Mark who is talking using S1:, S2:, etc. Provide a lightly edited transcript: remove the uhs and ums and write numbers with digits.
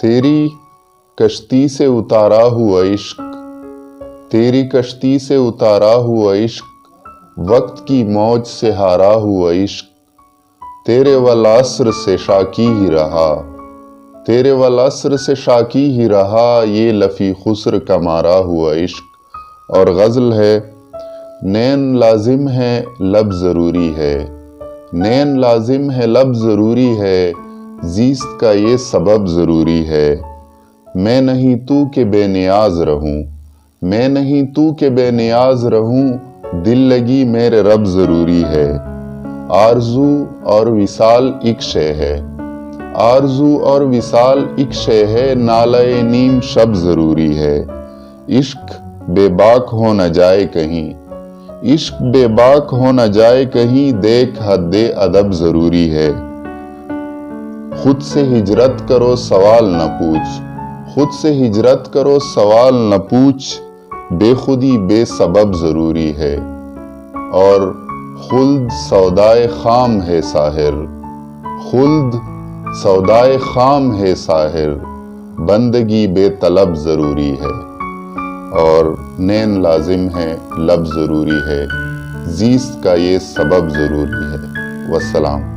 S1: تیری کشتی سے اتارا ہوا عشق، تیری کشتی سے اتارا ہوا عشق، وقت کی موج سے ہارا ہوا عشق، تیرے والعصر سے شاکی ہی رہا، تیرے والعصر سے شاکی ہی رہا، یہ لفی خسر کا مارا ہوا عشق۔ اور غزل ہے: نین لازم ہے لب ضروری ہے، نین لازم ہے لب ضروری ہے، زیست کا یہ سبب ضروری ہے، میں نہیں تو کہ بے نیاز رہوں، میں نہیں تو کہ بے نیاز رہوں، دل لگی میرے رب ضروری ہے۔ آرزو اور وصال ایک شے ہے، آرزو اور وصال ایک شے ہے، نالہ نیم شب ضروری ہے۔ عشق بے باک ہو نہ جائے کہیں، عشق بے باک ہو نہ جائے کہیں، دیکھ حد ادب ضروری ہے۔ خود سے ہجرت کرو سوال نہ پوچھ، خود سے ہجرت کرو سوال نہ پوچھ، بے خودی بے سبب ضروری ہے۔ اور خلد سودائے خام ہے ساحر، خلد سودائے خام ہے ساحر، بندگی بے طلب ضروری ہے۔ اور نین لازم ہے لب ضروری ہے، زیست کا یہ سبب ضروری ہے۔ والسلام۔